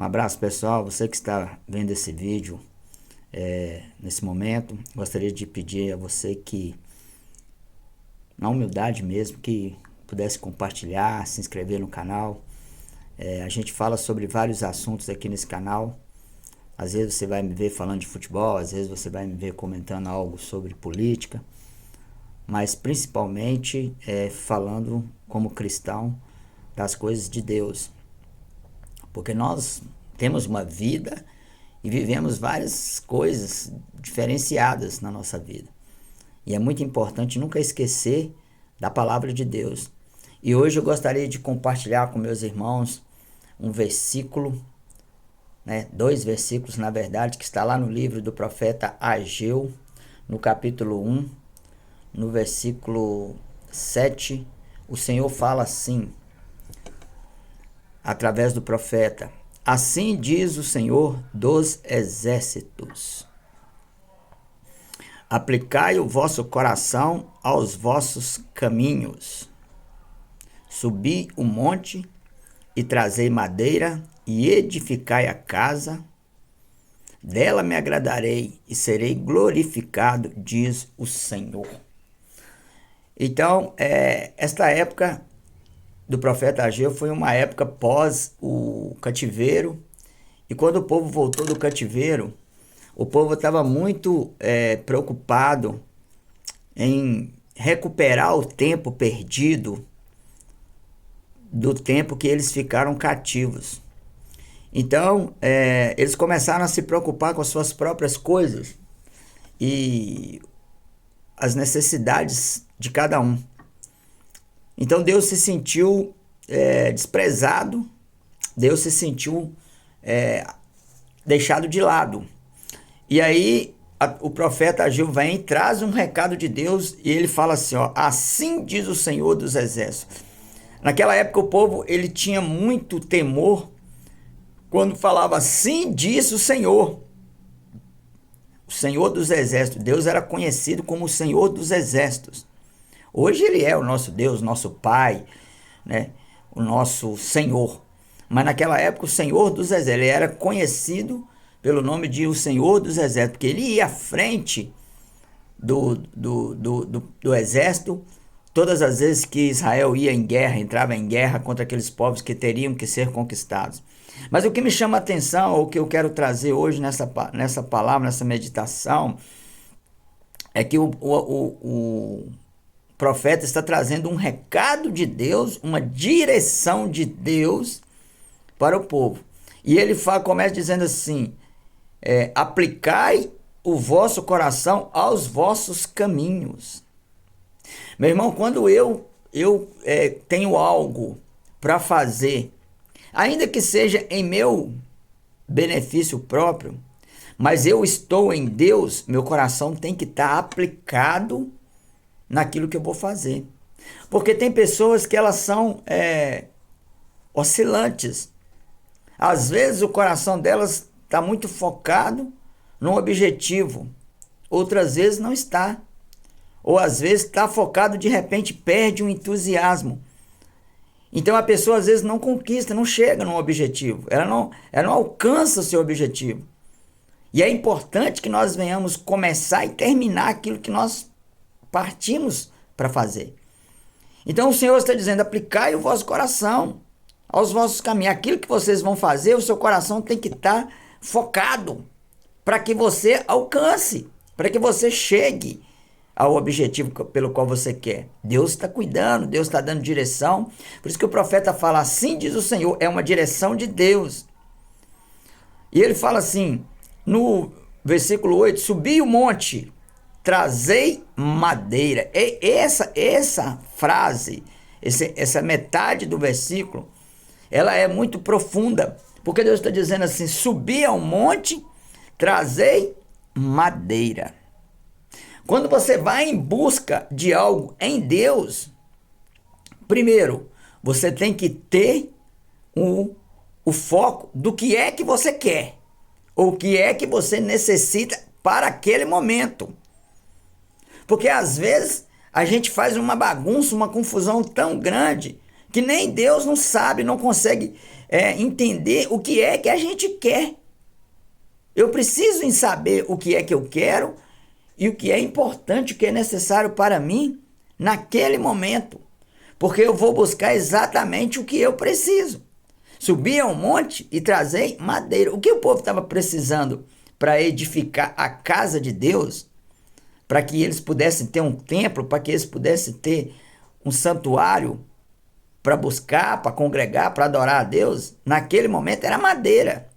Um abraço, pessoal. Você que está vendo esse vídeo nesse momento, gostaria de pedir a você que, na humildade mesmo, que pudesse compartilhar, se inscrever no canal. A gente fala sobre vários assuntos aqui nesse canal. Às vezes você vai me ver falando de futebol, às vezes você vai me ver comentando algo sobre política, mas principalmente falando como cristão das coisas de Deus. Porque nós temos uma vida e vivemos várias coisas diferenciadas na nossa vida. E é muito importante nunca esquecer da palavra de Deus. E hoje eu gostaria de compartilhar com meus irmãos um versículo, dois versículos na verdade, que está lá no livro do profeta Ageu, no capítulo 1, no versículo 7, o Senhor fala assim, através do profeta: assim diz o Senhor dos exércitos: aplicai o vosso coração aos vossos caminhos, subi o monte e trazei madeira e edificai a casa, dela me agradarei e serei glorificado, diz o Senhor. Então, esta época do profeta Ageu foi uma época pós o cativeiro, e quando o povo voltou do cativeiro, o povo estava muito preocupado em recuperar o tempo perdido do tempo que eles ficaram cativos. Então, eles começaram a se preocupar com as suas próprias coisas e as necessidades de cada um. Então Deus se sentiu desprezado, Deus se sentiu deixado de lado. E aí o profeta Ageu vem e traz um recado de Deus e ele fala assim, assim diz o Senhor dos exércitos. Naquela época o povo ele tinha muito temor quando falava assim diz o Senhor. O Senhor dos exércitos. Deus era conhecido como o Senhor dos exércitos. Hoje ele é o nosso Deus, nosso Pai, o nosso Senhor. Mas naquela época o Senhor dos exércitos, ele era conhecido pelo nome de o Senhor dos exércitos, porque ele ia à frente do exército todas as vezes que Israel ia em guerra, entrava em guerra contra aqueles povos que teriam que ser conquistados. Mas o que me chama a atenção, ou o que eu quero trazer hoje nessa palavra, nessa meditação, é que o profeta está trazendo um recado de Deus, uma direção de Deus para o povo. E ele começa dizendo assim, aplicai o vosso coração aos vossos caminhos. Meu irmão, quando eu tenho algo para fazer, ainda que seja em meu benefício próprio, mas eu estou em Deus, meu coração tem que estar aplicado naquilo que eu vou fazer. Porque tem pessoas que elas são oscilantes. Às vezes o coração delas está muito focado num objetivo, outras vezes não está. Ou às vezes está focado, de repente perde um entusiasmo. Então a pessoa às vezes não conquista, não chega num objetivo, ela não alcança o seu objetivo. E é importante que nós venhamos começar e terminar aquilo que nós partimos para fazer. Então o Senhor está dizendo, aplicai o vosso coração aos vossos caminhos. Aquilo que vocês vão fazer, o seu coração tem que estar focado para que você alcance, para que você chegue ao objetivo pelo qual você quer. Deus está cuidando, Deus está dando direção. Por isso que o profeta fala, assim diz o Senhor, é uma direção de Deus. E ele fala assim, no versículo 8, subi o monte, trazei madeira. E essa frase, essa metade do versículo, ela é muito profunda, porque Deus está dizendo assim, subi ao monte, trazei madeira. Quando você vai em busca de algo em Deus, primeiro, você tem que ter o foco do que é que você quer, ou o que é que você necessita para aquele momento. Porque às vezes a gente faz uma bagunça, uma confusão tão grande, que nem Deus não sabe, não consegue entender o que é que a gente quer. Eu preciso em saber o que é que eu quero e o que é importante, o que é necessário para mim naquele momento, porque eu vou buscar exatamente o que eu preciso. Subir ao monte e trazer madeira. O que o povo estava precisando para edificar a casa de Deus, para que eles pudessem ter um templo, para que eles pudessem ter um santuário para buscar, para congregar, para adorar a Deus, naquele momento era madeira.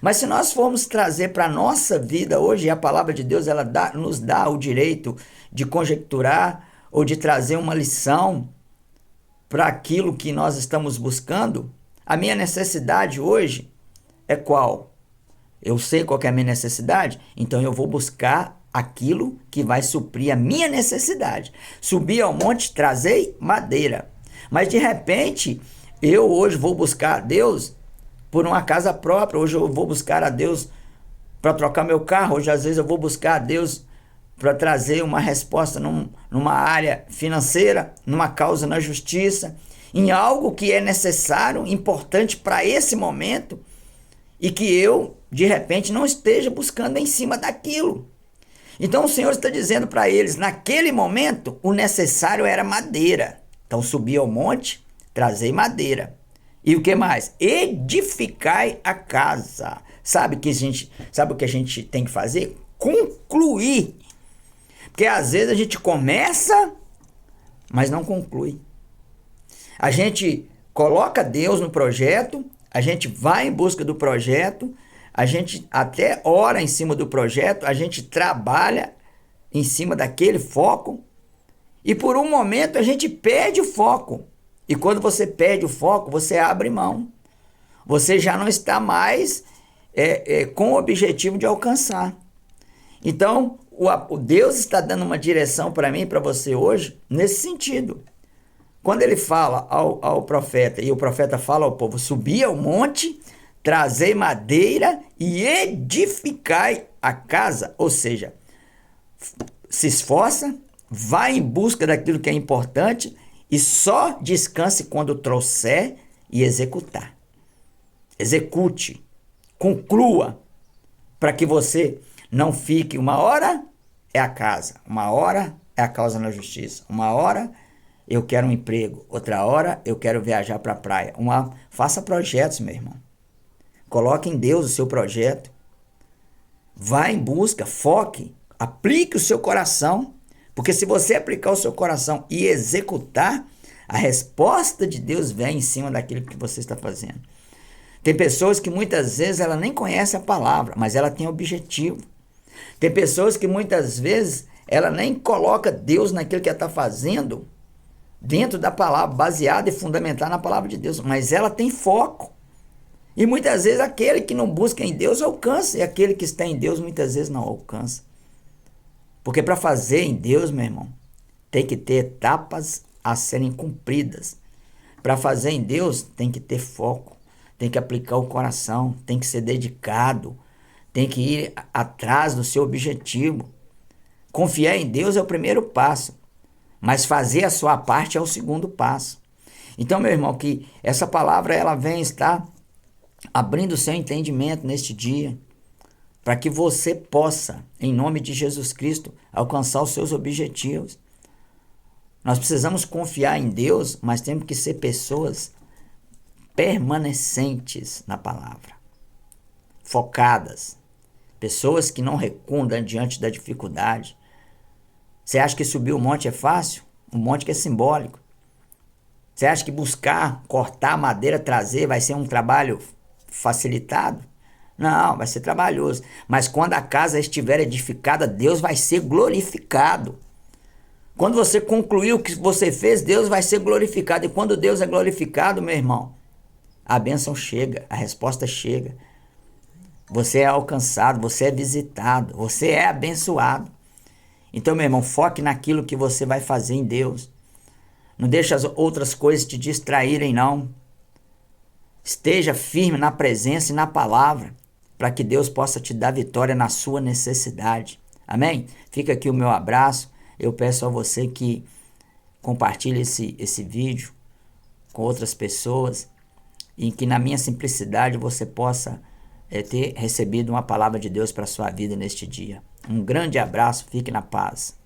Mas se nós formos trazer para a nossa vida hoje, a palavra de Deus ela nos dá o direito de conjecturar ou de trazer uma lição para aquilo que nós estamos buscando. A minha necessidade hoje é qual? Eu sei qual que é a minha necessidade, então eu vou buscar aquilo que vai suprir a minha necessidade. Subir ao monte, trazer madeira. Mas de repente, eu hoje vou buscar a Deus por uma casa própria. Hoje eu vou buscar a Deus para trocar meu carro. Hoje às vezes eu vou buscar a Deus para trazer uma resposta numa área financeira, numa causa na justiça, em algo que é necessário, importante para esse momento e que eu, de repente, não esteja buscando em cima daquilo. Então o Senhor está dizendo para eles, naquele momento, o necessário era madeira. Então subi ao monte, trazei madeira. E o que mais? Edificai a casa. Sabe o que a gente tem que fazer? Concluir. Porque às vezes a gente começa, mas não conclui. A gente coloca Deus no projeto, a gente vai em busca do projeto, a gente até ora em cima do projeto, a gente trabalha em cima daquele foco e por um momento a gente perde o foco. E quando você perde o foco, você abre mão. Você já não está mais com o objetivo de alcançar. Então, o Deus está dando uma direção para mim e para você hoje nesse sentido. Quando ele fala ao profeta, e o profeta fala ao povo, subi ao monte, trazei madeira e edificai a casa. Ou seja, se esforça, vai em busca daquilo que é importante e só descanse quando trouxer e executar. Execute, conclua, para que você não fique uma hora é a casa, uma hora é a causa na justiça, uma hora eu quero um emprego, outra hora eu quero viajar para a praia. Faça projetos, meu irmão. Coloque em Deus o seu projeto. Vá em busca, foque, aplique o seu coração. Porque se você aplicar o seu coração e executar, a resposta de Deus vem em cima daquilo que você está fazendo. Tem pessoas que muitas vezes ela nem conhece a palavra, mas ela tem objetivo. Tem pessoas que muitas vezes ela nem coloca Deus naquilo que ela está fazendo, dentro da palavra, baseada e fundamentada na palavra de Deus, mas ela tem foco. E muitas vezes aquele que não busca em Deus alcança, e aquele que está em Deus muitas vezes não alcança. Porque para fazer em Deus, meu irmão, tem que ter etapas a serem cumpridas. Para fazer em Deus, tem que ter foco, tem que aplicar o coração, tem que ser dedicado, tem que ir atrás do seu objetivo. Confiar em Deus é o primeiro passo, mas fazer a sua parte é o segundo passo. Então, meu irmão, que essa palavra ela vem estar abrindo o seu entendimento neste dia, para que você possa, em nome de Jesus Cristo, alcançar os seus objetivos. Nós precisamos confiar em Deus, mas temos que ser pessoas permanecentes na palavra, focadas, pessoas que não recuam diante da dificuldade. Você acha que subir o monte é fácil? Um monte que é simbólico. Você acha que buscar, cortar madeira, trazer, vai ser um trabalho facilitado? Não, vai ser trabalhoso. Mas quando a casa estiver edificada, Deus vai ser glorificado. Quando você concluir o que você fez, Deus vai ser glorificado. E quando Deus é glorificado, meu irmão, a bênção chega, a resposta chega. Você é alcançado, você é visitado, você é abençoado. Então, meu irmão, foque naquilo que você vai fazer em Deus. Não deixe as outras coisas te distraírem, não. Esteja firme na presença e na palavra, para que Deus possa te dar vitória na sua necessidade. Amém? Fica aqui o meu abraço. Eu peço a você que compartilhe esse vídeo com outras pessoas, em que na minha simplicidade você possa ter recebido uma palavra de Deus para a sua vida neste dia. Um grande abraço, fique na paz.